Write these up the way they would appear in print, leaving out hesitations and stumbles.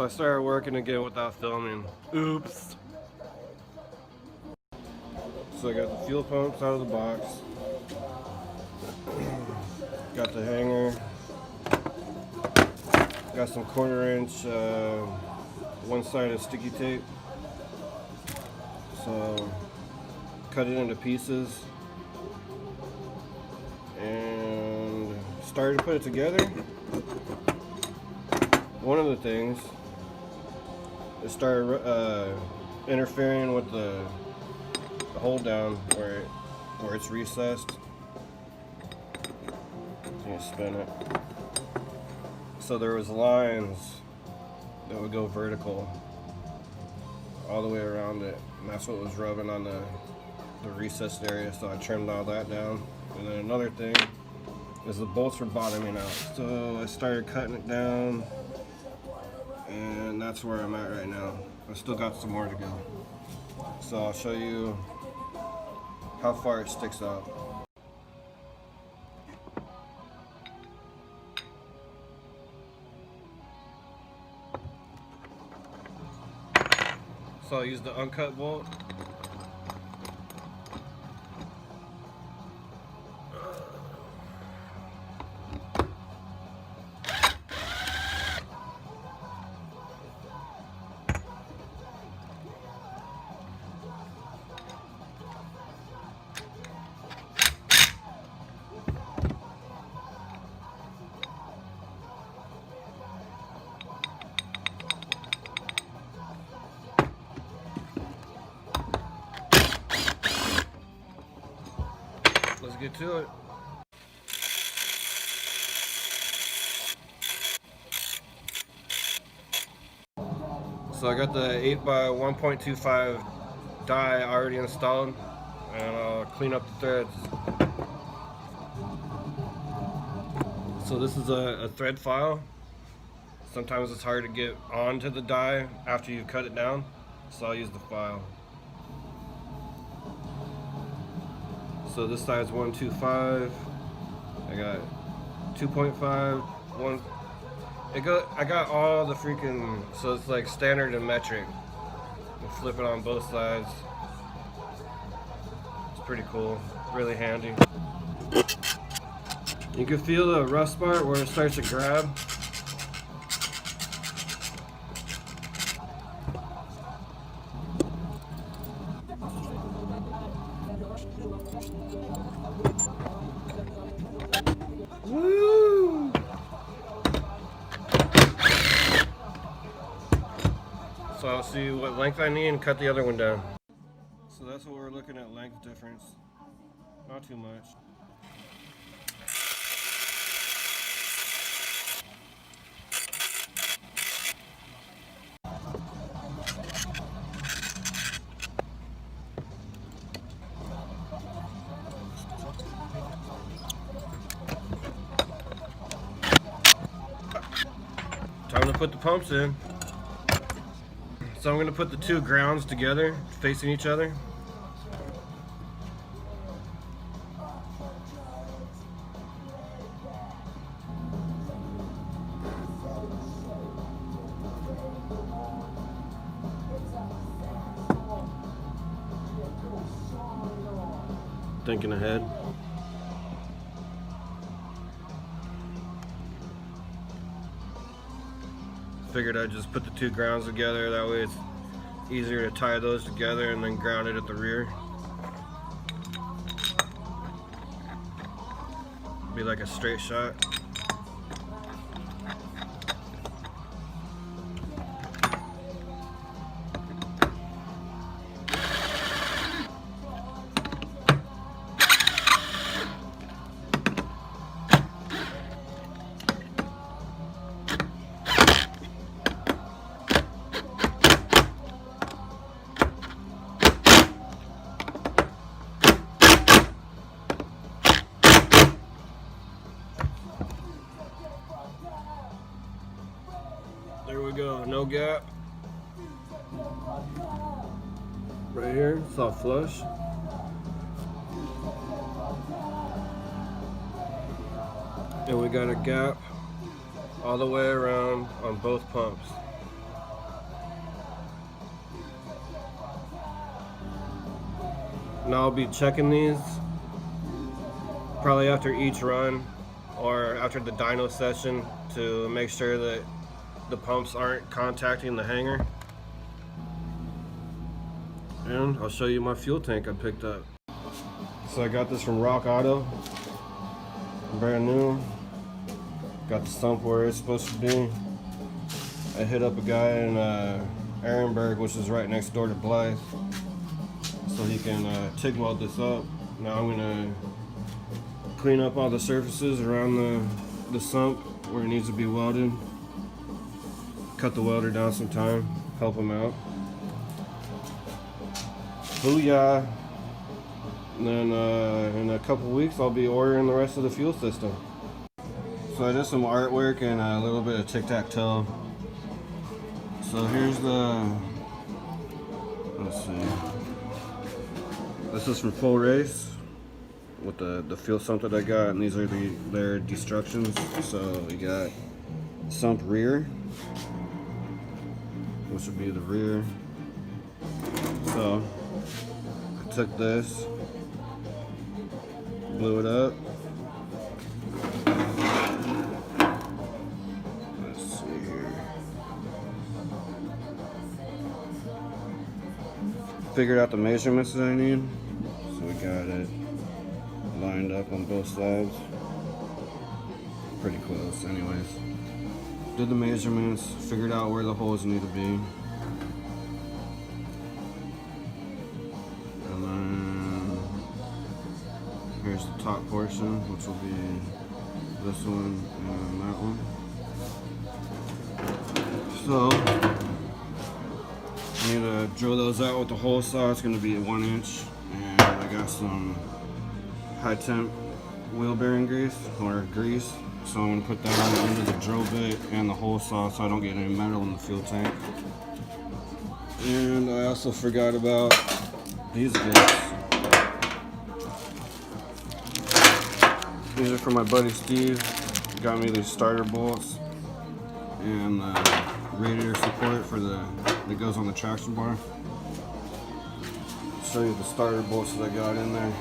I started working again without filming. Oops. So I got the fuel pumps out of the box. Got the hanger. Got some 1/4 inch one-sided sticky tape. So cut it into pieces and started to put it together. One of the things, it started interfering with the hold down where it's recessed. You spin it. So there was lines that would go vertical all the way around it, and that's what was rubbing on the recessed area. So I trimmed all that down. And then another thing is the bolts were bottoming out. So I started cutting it down, and that's where I'm at right now. I still got some more to go. So I'll show you how far it sticks out. So I'll use the uncut bolt. Let's get to it. So I got the 8x1.25 die already installed, and I'll clean up the threads. So this is a thread file. Sometimes it's hard to get onto the die after you've cut it down, so I'll use the file. So this side's 125. I got 2.5, 1. I got all the freaking, so it's like standard and metric. You flip it on both sides. It's pretty cool, really handy. You can feel the rust part where it starts to grab. Woo! So I'll see what length I need and cut the other one down. So that's what we're looking at, length difference. Not too much. Time to put the pumps in. So I'm going to put the two grounds together, facing each other. Thinking ahead. Figured I'd just put the two grounds together, that way it's easier to tie those together and then ground it at the rear. Be like a straight shot. There we go, no gap. Right here, it's all flush. And we got a gap all the way around on both pumps. Now I'll be checking these probably after each run or after the dyno session to make sure that the pumps aren't contacting the hanger. And I'll show you my fuel tank I picked up. So I got this from Rock Auto, brand new. Got the sump where it's supposed to be. I hit up a guy in Ehrenberg, which is right next door to Blythe, so he can TIG weld this up. Now I'm gonna clean up all the surfaces around the sump where it needs to be welded. Cut the welder down some time, help him out. Booyah! And then in a couple weeks I'll be ordering the rest of the fuel system. So I did some artwork and a little bit of tic-tac-toe. So here's let's see. This is from Full Race with the fuel sump that I got, and these are their destructions. So we got sump rear, which would be the rear. So I took this, blew it up. Let's see here. Figured out the measurements that I need. So we got it lined up on both sides. Pretty close anyways. Did the measurements, figured out where the holes need to be. And then here's the top portion, which will be this one and that one. So I need to drill those out with the hole saw. It's going to be 1 inch, and I got some high temp wheel bearing grease, so I'm going to put that on under the drill bit and the hole saw so I don't get any metal in the fuel tank. And I also forgot about these bits. These are from my buddy Steve. He got me these starter bolts and radiator support for that goes on the traction bar. I'll show you the starter bolts that I got in there.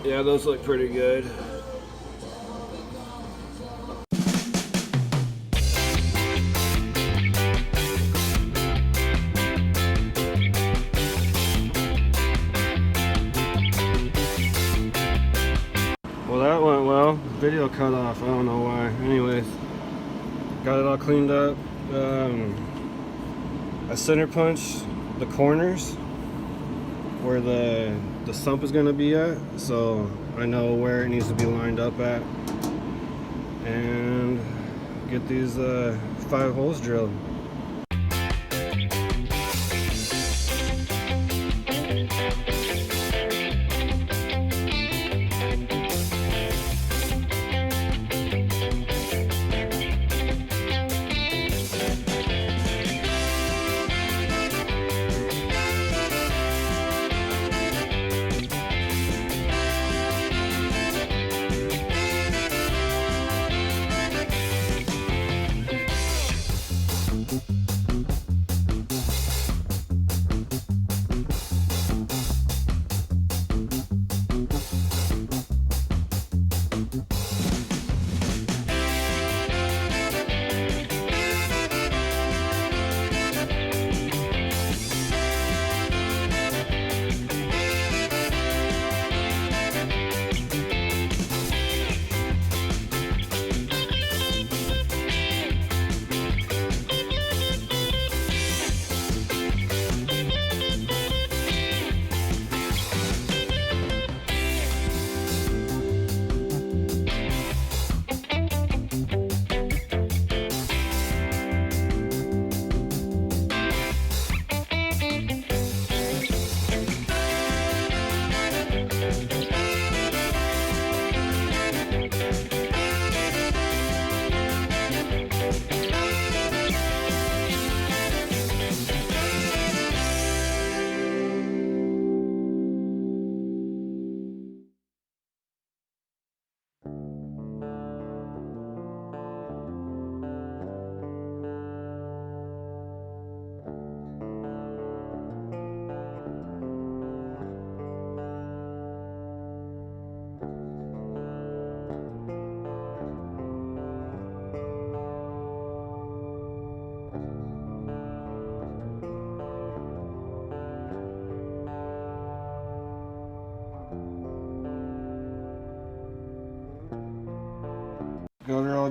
Yeah, those look pretty good. Well, that went well. Video cut off, I don't know why. Anyways, got it all cleaned up. I center punched the corners where the sump is going to be at, so I know where it needs to be lined up at, and get these 5 holes drilled.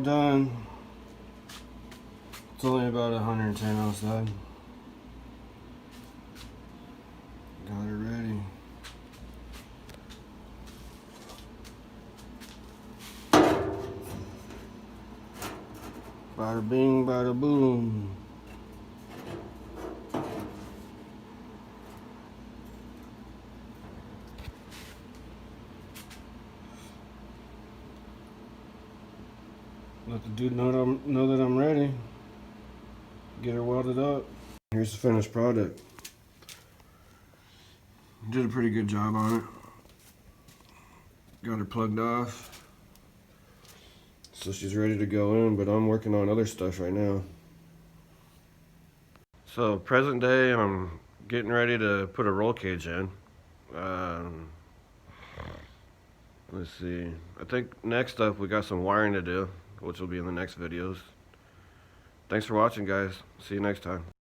done. It's only about 110 outside. Got it ready. Bada bing, bada boom. Let the dude know that I'm ready. Get her welded up. Here's the finished product. Did a pretty good job on it. Got her plugged off. So she's ready to go in, but I'm working on other stuff right now. So present day, I'm getting ready to put a roll cage in. Let's see. I think next up we got some wiring to do, which will be in the next videos. Thanks for watching, guys. See you next time.